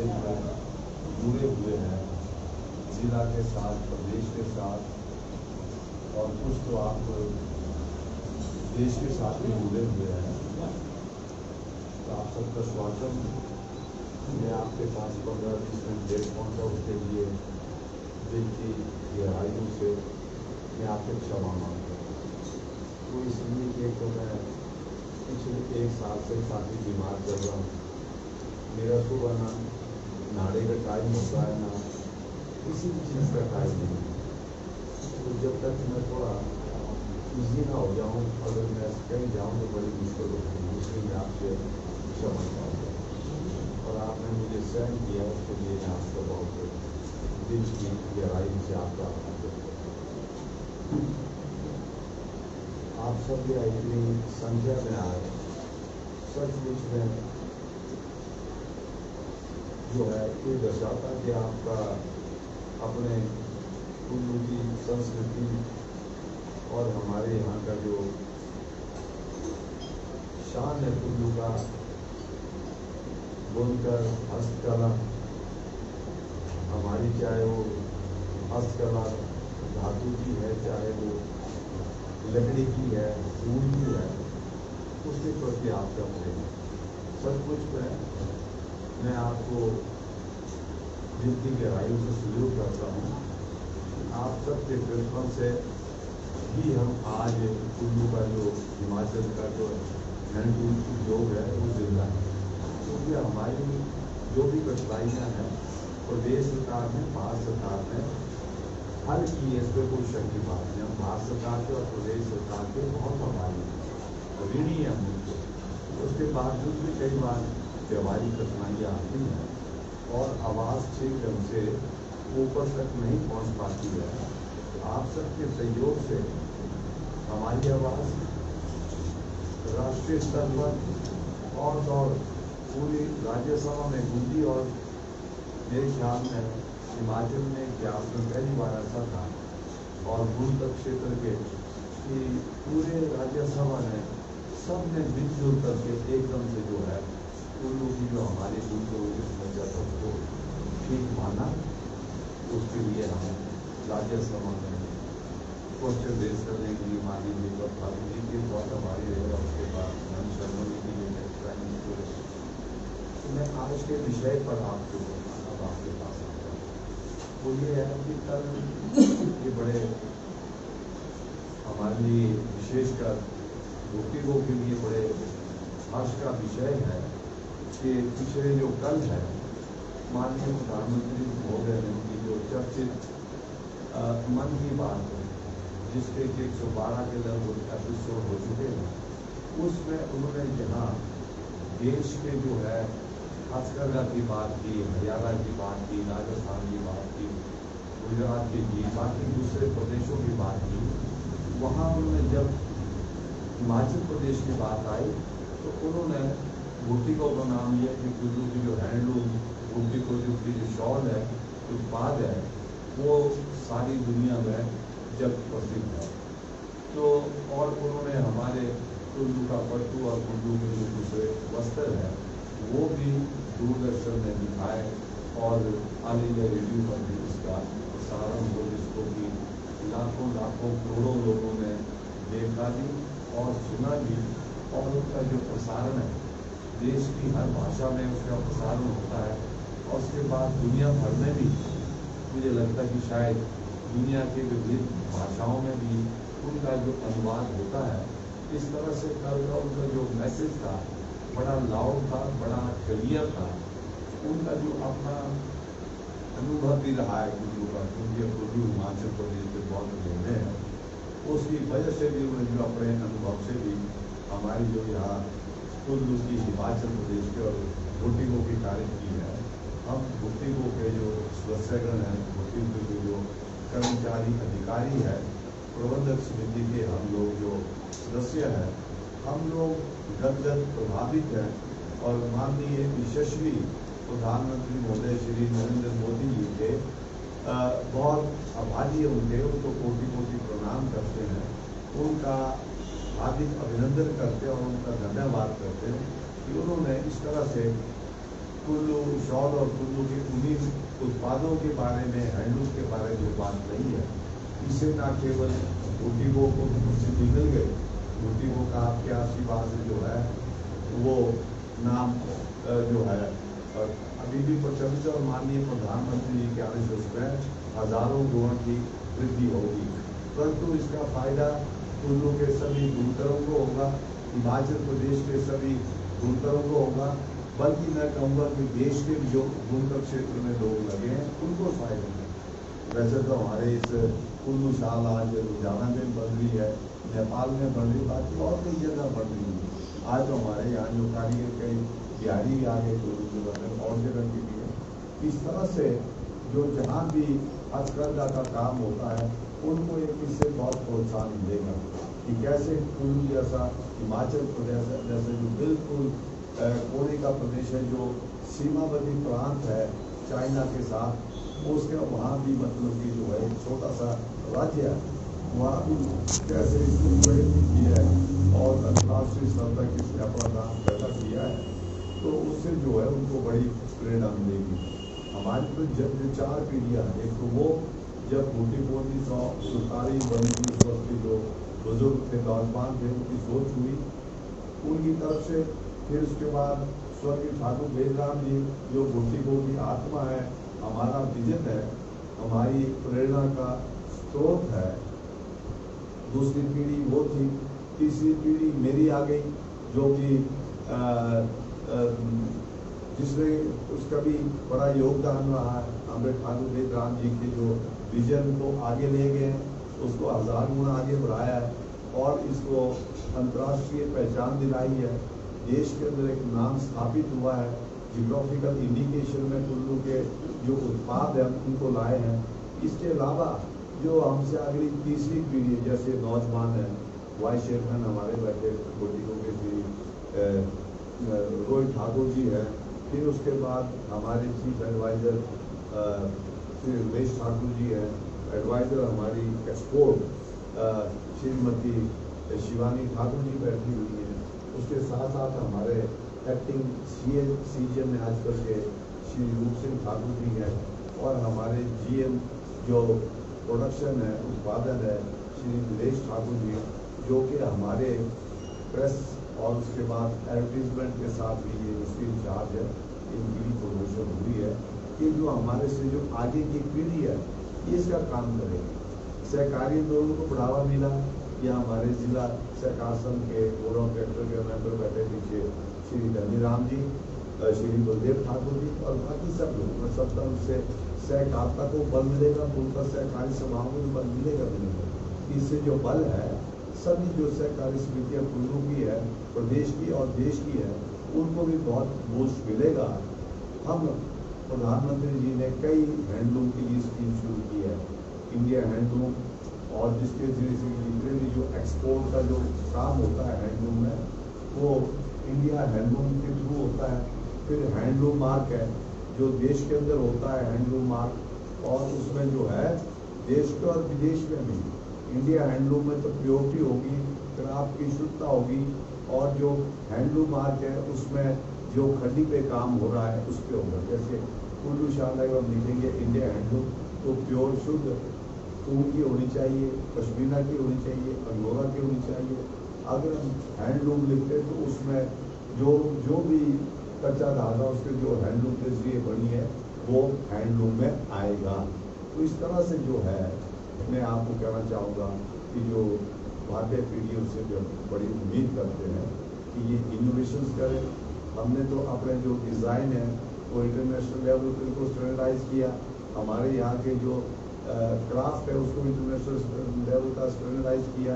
हमारे जो जुड़े हुए हैं जिला के साथ, प्रदेश के साथ, और कुछ तो आप देश के साथ भी जुड़े हुए हैं। तो आप सबका स्वागत। मैं आपके पास 15-20 मिनट लेट पहुँचा, उसके लिए दिल की गहराइयों से मैं आपसे क्षमा मांगता हूँ। तो इसलिए कि तो मैं पिछले 1 साल से काफ़ी बीमार चल रहा हूँ। मेरा सुबह ना नाड़े का टाइम होता है, ना किसी भी चीज़ का टाइम नहीं। तो जब तक मैं थोड़ा ईजी ना हो जाऊँ, अगर मैं कहीं जाऊँ तो बड़ी मुश्किल होती है, इसलिए मैं आपसे क्षमा चाहूँगा। और आपने मुझे सहन किया, उसके लिए मैं आपका बहुत दिल की गहराई से आपका आभार व्यक्त करता हूँ। आप सब भी इतनी संख्या में आए, सचमुच में जो है ये दर्शाता कि आपका अपने कुल्लू की संस्कृति और हमारे यहाँ का जो शान है कुल्लू का, बुनकर हस्तकला, हमारी चाहे वो हस्तकला धातु की है, चाहे वो लकड़ी की है, फूल की है, उसके प्रति आपका प्रेम। सचमुच में मैं आपको दिल की गहराइयों से सल्यूट करता हूँ। आप सबके प्रयत्नों से ही हम आज कुल्लू का जो हिमाचल का जो हैंडलूम उद्योग है वो जिंदा है। क्योंकि हमारी जो भी कठिनाइयाँ हैं प्रदेश सरकार ने, भारत सरकार ने हल की है, इस पर कोई शक की बात नहीं। हम भारत सरकार के और प्रदेश सरकार के बहुत आभारी हैं, ऋणी है हमको। उसके बावजूद भी कई बार व्यवहारिक कठिनाइयाँ आती हैं और आवाज़ ठीक ढंग से ऊपर तक नहीं पहुँच पाती है। आप सबके सहयोग से हमारी आवाज़ राष्ट्रीय स्तर पर और पूरी राज्यसभा में गूंजी। और मेरे ख्याल में हिमाचल में इतिहास में पहली बार ऐसा था और गुणतक क्षेत्र के कि पूरे राज्यसभा ने सब ने मिलजुल करके एकदम से जो है कुल्लू की जो हमारी गुंजों की समस्या सबको ठीक माना। उसके लिए हम राज्यसभा में क्वेश्चन रेज करने के लिए माननीय प्रधानमंत्री जी के बहुत आभारी रहेगा। उसके बाद मन शर्मा जी की तो मैं आज के विषय पर आपको अब आपके पास आता हूँ। वो ये है कि कल ये बड़े हमारे लिए विशेषकर बुद्धिकों के लिए बड़े हर्ष का विषय है कि पिछले जो कल है माननीय प्रधानमंत्री महोदय ने उनकी जो चर्चित मन की बात है, जिसके 112 के लगभग एपिसोड हो चुके हैं, उसमें उन्होंने जहाँ देश के जो है हथकरघा की बात की, हरियाणा की बात की, राजस्थान की बात की, गुजरात की बाकी दूसरे प्रदेशों की बात की, वहाँ उन्होंने जब हिमाचल प्रदेश की बात आई तो उन्होंने बुटीकों का नाम लिया कि कुल्लू की जो हैंडलूम बुटीकों की जो शॉल है, उत्पाद है, वो सारी दुनिया में जब प्रसिद्ध है। तो और उन्होंने हमारे कुल्लू का पट्टू और कुल्लू के जो दूसरे वस्त्र है वो भी दूरदर्शन में दिखाए और ऑल इंडिया रेडियो पर भी इसका प्रसारण हो, जिसको कि लाखों करोड़ों लोगों ने देखा भी और सुना भी। और उसका जो प्रसारण है देश की हर भाषा में उसका प्रसारण होता है। और उसके बाद दुनिया भर में भी मुझे लगता है कि शायद दुनिया के विभिन्न भाषाओं में भी उनका जो अनुवाद होता है। इस तरह से कल का उनका जो मैसेज था बड़ा लाउड था, बड़ा क्लियर था। उनका जो अपना अनुभव भी रहा है कुल्लू का, क्योंकि कुल्लू हिमाचल प्रदेश के बहुत लेने हैं, उसकी वजह से भी उन्होंने जो अपने अनुभव से भी हमारी जो यहाँ कुल्लू की हिमाचल प्रदेश के और बुटीकों की तारीफ की है। हम बुटीकों के जो सदस्यगण हैं, बुटीकों के जो कर्मचारी अधिकारी है, प्रबंधक समिति के हम लोग जो सदस्य हैं, हम लोग गदगद प्रभावित हैं। और माननीय यशस्वी प्रधानमंत्री महोदय श्री नरेंद्र मोदी जी के बहुत आभारी है उनको कोटि कोटि प्रणाम करते हैं, उनका हार्दिक अभिनंदन करते हैं और उनका धन्यवाद करते हैं कि उन्होंने इस तरह से कुल्लू शॉल और कुल्लू के उन्हीं उत्पादों के बारे में, हैंडलूम के बारे में बात नहीं है। इसे ना केवल बूटीबो को प्रसिद्धि मिल गई, बूटीबो का आपके आशीर्वाद से जो है वो नाम जो है अभी भी प्रचलित और माननीय प्रधानमंत्री जी के आदेश में हजारों गुणों की वृद्धि होगी, परंतु इसका फायदा कुल्लू के सभी बुनकरों को होगा, हिमाचल प्रदेश के सभी बुनकरों को होगा, बल्कि मैं कहूँगा कि देश के जो बुनकर क्षेत्र में लोग लगे हैं उनको फायदा है। वैसे तो हमारे इस कुल्लू शाल आज लुधियाना में बन रही है, नेपाल में बन रही, बाकी और कई जगह बन रही है। आज तो हमारे यहाँ जो कारीगर कई बिहारी भी आ गए कुल्लू जिला में और जगह के लिए। इस तरह से जो जहाँ भी हथकरघा का काम होता है उनको एक इससे बहुत प्रोत्साहन मिलेगा कि कैसे कुल्लू जैसा हिमाचल प्रदेश जैसे जो बिल्कुल कोने का प्रदेश है, जो सीमावर्ती प्रांत है चाइना के साथ, उसके वहाँ भी मतलब कि जो है एक छोटा सा राज्य है, वहाँ भी कैसे इसने प्रगति की है और अंतर्राष्ट्रीय स्तर तक इसने अपना नाम पैदा किया है, तो उससे जो है उनको बड़ी प्रेरणा मिलेगी। हमारी तो जब जो 4 पीढ़ियाँ, एक तो वो जब बूटीबो 1947 बनी थी, उस वक्त के जो बुजुर्ग थे, नौजवान थे, उनकी सोच हुई उनकी तरफ से। फिर उसके बाद स्वर्गीय ठाकुर बेदराम जी जो बूटीबो की आत्मा है, हमारा विजन है, हमारी प्रेरणा का स्रोत है। दूसरी पीढ़ी वो थी, तीसरी पीढ़ी मेरी आ गई जो कि जिसने उसका भी बड़ा योगदान रहा है। हमारे ठाकुर बेदराम जी के जो विजन को आगे ले गए, उसको 1000 गुना आगे बढ़ाया है और इसको अंतर्राष्ट्रीय पहचान दिलाई है। देश के अंदर एक नाम स्थापित हुआ है। जियोग्राफिकल इंडिकेशन में कुल्लू के जो उत्पाद हैं उनको लाए हैं। इसके अलावा जो हमसे अगली तीसरी पीढ़ी जैसे नौजवान हैं, वाइस चेयरमैन हमारे बैठे बूटीबो के श्री रोहित ठाकुर जी हैं, फिर उसके बाद हमारे चीफ एडवाइज़र श्री रमेश ठाकुर जी हैं, एडवाइज़र हमारी एक्सपोर्ट श्रीमती शिवानी ठाकुर जी बैठी हुई हैं। उसके साथ साथ हमारे एक्टिंग सीजन में आजकल के श्री रूप सिंह ठाकुर जी हैं और हमारे GM जो प्रोडक्शन है, उत्पादन है, श्री दिनेश ठाकुर जी, जो कि हमारे प्रेस और उसके बाद एडवर्टीजमेंट के साथ भी ये इसकी इंचार्ज है। इनकी भी प्रमोशन हुई है कि जो हमारे से जो आगे की पीढ़ी है ये इसका काम करेगी। सहकारी आंदोलन को बढ़ावा मिला, या हमारे जिला सहकार संघ के बोर्ड ऑफ डायरेक्टर के मेंबर बैठे पीछे श्री धनीराम जी, श्री बलदेव ठाकुर जी और बाकी सब लोग, सब तरह से सहकारिता को बल मिलेगा, बोलकर सहकारी सभाओं को बल मिलेगा। इससे जो बल है, सभी जो सहकारी समितियाँ कुल्लू की है, प्रदेश की और देश की है, उनको भी बहुत बूस्ट मिलेगा। हम प्रधानमंत्री जी ने कई हैंडलूम की स्कीम शुरू की है, इंडिया हैंडलूम, और जिसके जरिए से जितने भी जो एक्सपोर्ट का जो काम होता है हैंडलूम में, वो इंडिया हैंडलूम के थ्रू होता है। फिर हैंडलूम मार्क है जो देश के अंदर होता है, हैंडलूम मार्क, और उसमें जो है देश के और विदेश में भी इंडिया हैंडलूम में तो प्योरिटी होगी, क्राफ्ट की शुद्धता होगी, और जो हैंडलूम मार्क है उसमें जो खड्डी पे काम हो रहा है उस पर होगा। जैसे कुल्लू शाल हम लिखेंगे इंडिया हैंडलूम, तो प्योर शुद्ध ऊन की होनी चाहिए, पश्मीना की होनी चाहिए, अंगोरा की होनी चाहिए। अगर हम हैंडलूम लिखते हैं तो उसमें जो भी कच्चा धागा उसके जो हैंडलूम के जरिए बनी है वो हैंडलूम में आएगा। तो इस तरह से जो है मैं आपको कहना चाहूँगा कि जो भारतीय पीढ़ियों से जो बड़ी उम्मीद करते हैं कि ये इनोवेशंस करें। हमने तो अपने जो डिज़ाइन है वो इंटरनेशनल लेवल पर को स्टैंडर्डाइज किया। हमारे यहाँ के जो क्राफ्ट है उसको इंटरनेशनल लेवल का स्टैंडर्डाइज किया,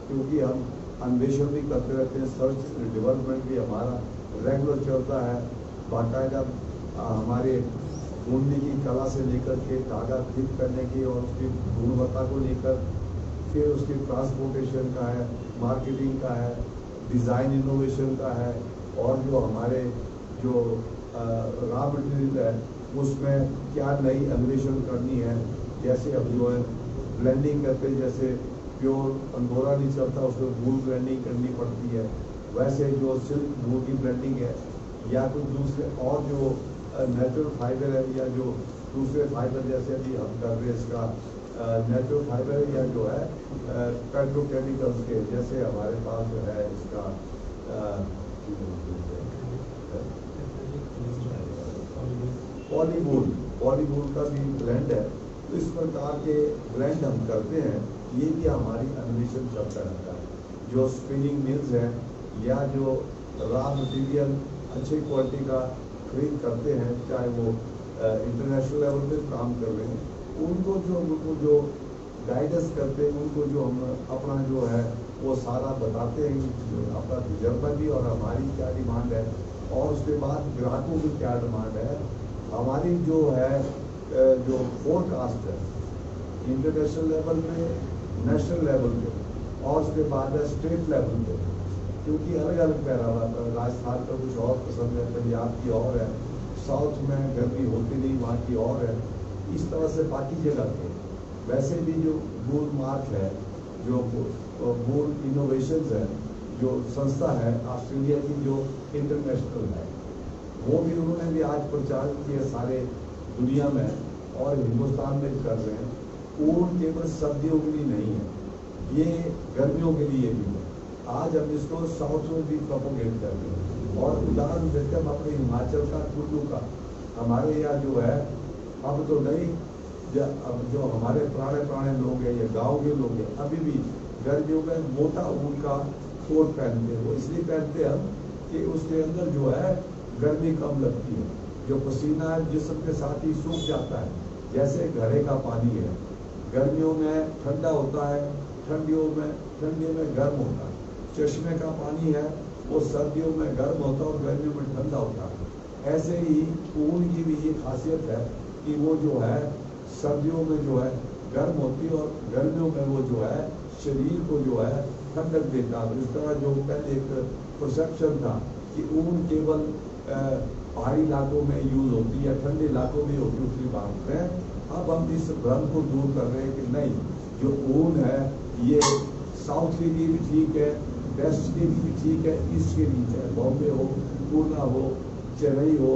क्योंकि हम अन्वेषण भी करते रहते हैं, सर्च डेवलपमेंट भी हमारा रेगुलर चलता है। बाकायदा हमारे बुनने की कला से लेकर के धागा ठीक करने की और उसकी गुणवत्ता को लेकर, फिर उसकी ट्रांसपोर्टेशन का है, मार्केटिंग का है, डिज़ाइन इनोवेशन का है, और जो हमारे जो रॉ मटेरियल है उसमें क्या नई अन्वेषण करनी है। जैसे अब जो है ब्लेंडिंग करते, जैसे प्योर अंगोरा नहीं चलता, उसमें वूल ब्लेंडिंग करनी पड़ती है, वैसे जो सिल्क वूल की ब्लेंडिंग है या कुछ दूसरे और जो नेचुरल फाइबर है या जो दूसरे फाइबर जैसे अभी हम कर रहे हैं इसका नेचुरल फाइबर या जो है पेट्रोकेमिकल्स के जैसे हमारे पास जो है इसका पॉलीवूड का भी ब्लेंड है। तो इस प्रकार के ब्लेंड हम करते हैं, ये भी हमारी अन्वेषण चलता रहता है। जो स्पिनिंग मिल्स हैं या जो रॉ मटेरियल अच्छी क्वालिटी का खरीद करते हैं, चाहे वो इंटरनेशनल लेवल पे काम कर रहे हैं, उनको जो गाइडेंस करते हैं, उनको जो हम अपना जो है वो सारा बताते हैं, अपना तजर्बा भी और हमारी क्या डिमांड है, और उसके बाद ग्राहकों की क्या डिमांड है, हमारी जो है जो फोरकास्ट है इंटरनेशनल लेवल पे, नेशनल लेवल पे, और उसके बाद है स्टेट लेवल पे, क्योंकि अलग अलग पैरामीटर है। राजस्थान का कुछ और पसंद है, पंजाब की और है, साउथ में गर्मी होती नहीं वहाँ की और है, इस तरह से बाकी जगह पे। वैसे भी जो मूल मार्क है, जो मूल इनोवेशंस है, जो संस्था है ऑस्ट्रेलिया की जो इंटरनेशनल है, वो भी उन्होंने भी आज प्रचार किया सारे दुनिया में, और हिंदुस्तान में कर रहे हैं। ऊन केवल सर्दियों के लिए नहीं है, ये गर्मियों के लिए भी है। आज हम इसको साउथ में भी प्रोपोगेट कर रहे हैं। और उदाहरण देते हम अपने हिमाचल का, कुल्लू का, हमारे यहाँ जो है अब तो नहीं, अब जो हमारे पुराने लोग हैं या गांव के लोग हैं, अभी भी गर्मियों में मोटा ऊन का कोट पहनते हैं। वो इसलिए पहनते हैं हम कि उसके अंदर जो है गर्मी कम लगती है, जो पसीना है जिस्म के साथ ही सूख जाता है। जैसे घड़े का पानी है, गर्मियों में ठंडा होता है, ठंडियों में गर्म होता है। चश्मे का पानी है, वो सर्दियों में गर्म होता है और गर्मियों में ठंडा होता है। ऐसे ही ऊन की भी ये खासियत है कि वो जो है सर्दियों में जो है गर्म होती है और गर्मियों में वो जो है शरीर को जो है ठंडक देता है। इस तरह जो पहले एक परसेप्शन था कि ऊन केवल पहाड़ी इलाकों में यूज होती है, ठंडे इलाकों में होती है, उसकी बात है। अब हम इस भ्रम को दूर कर रहे हैं कि नहीं, जो ऊन है ये साउथ के लिए भी ठीक है, वेस्ट के लिए भी ठीक है, ईस्ट के लिए चाहे बॉम्बे हो, पूना हो, चेन्नई हो,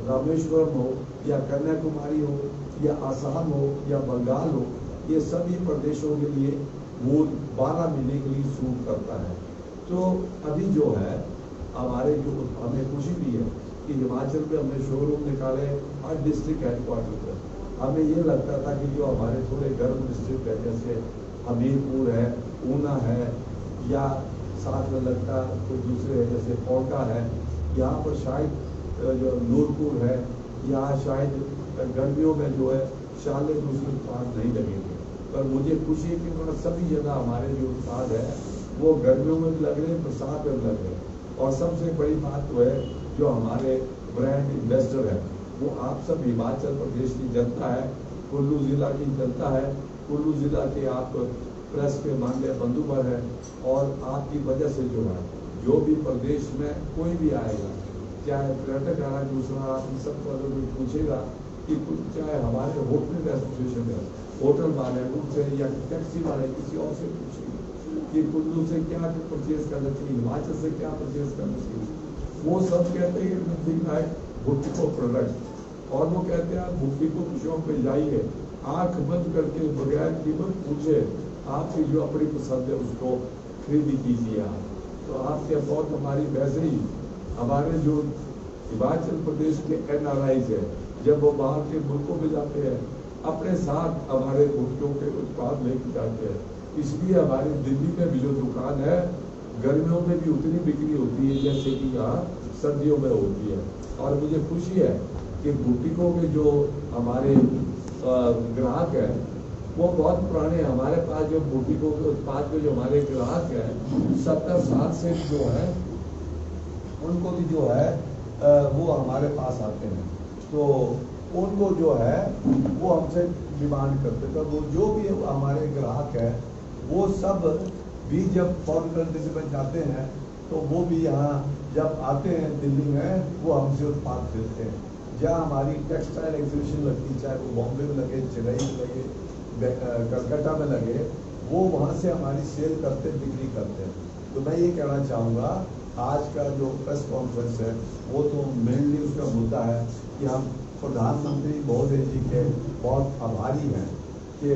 रामेश्वरम हो, या कन्याकुमारी हो, या आसाम हो, या बंगाल हो, ये सभी प्रदेशों के लिए वो 12 महीने के लिए सूट करता है। तो अभी जो है हमारे जो हमें खुशी भी है कि हिमाचल में हमने शोरूम निकाले हर डिस्ट्रिक्ट हेडक्वार्टर पर। हमें ये लगता था कि जो हमारे थोड़े गर्म डिस्ट्रिक्ट है, जैसे हमीरपुर है, ऊना है, या साथ में लगता कोई दूसरे है जैसे पोंटा है, यहाँ पर शायद जो नूरपुर है, यहाँ शायद गर्मियों में जो है शाले दूसरे उत्पाद नहीं लगेंगे। पर मुझे खुशी है कि वहाँ सभी जगह हमारे जो उत्पाद है वो गर्मियों में भी लग रहे हैं, बरसात में लग रहे हैं। और सबसे बड़ी बात तो है जो हमारे ब्रांड इन्वेस्टर है वो आप सब हिमाचल प्रदेश की जनता है, कुल्लू जिला की जनता है। कुल्लू जिला के आप प्रेस के माननीय बंधुवर है, और आपकी वजह से जो है जो भी प्रदेश में कोई भी आएगा, चाहे पर्यटक आना, दूसरा आप सबको अगर कोई पूछेगा कि चाहे हमारे होटल एसोसिएशन है, होटल वाले उनसे या टैक्सी वाले किसी और से पूछेंगे कि कुल्लू से क्या परचेज करना चाहिए, हिमाचल से क्या परचेज करना चाहिए, वो सब कहते हैं कि नथिंग लाइक बुटीको प्रोडक्ट। और वो कहते हैं आप बुटीको शॉप पे जाइए, आंख बंद करके बगैर कीमत पूछे, आपकी जो अपनी पसंद है उसको खरीदी कीजिए आप। तो आपके बहुत हमारी वैसे ही हमारे जो हिमाचल प्रदेश के NRIs है, जब वो बाहर के मुल्कों में जाते हैं अपने साथ हमारे भुट्टों के उत्पाद लेकर जाते हैं। इसलिए हमारी दिल्ली में भी जो दुकान है गर्मियों में भी उतनी बिक्री होती है जैसे कि यहाँ सर्दियों में होती है। और मुझे खुशी है कि बुटीकों के जो हमारे ग्राहक हैं वो बहुत पुराने, हमारे पास जो बुटीकों के उत्पाद के जो हमारे ग्राहक हैं 70 साल से जो है उनको भी जो है वो हमारे पास आते हैं। तो उनको जो है वो हमसे डिमांड करते थे। वो जो भी हमारे ग्राहक है वो सब भी जब फॉरेन कंट्री में जाते हैं तो वो भी यहाँ जब आते हैं दिल्ली में वो हमसे उत्पाद खरीदते हैं। जहाँ हमारी टेक्सटाइल एग्जीबिशन लगती, चाहे वो बॉम्बे में लगे, चेन्नई में लगे, कलकत्ता में लगे, वो वहाँ से हमारी सेल करते, बिक्री करते हैं। तो मैं ये कहना चाहूँगा आज का जो प्रेस कॉन्फ्रेंस है वो तो मेनली उसका मुद्दा है कि हम प्रधानमंत्री महोदय जी के बहुत आभारी हैं कि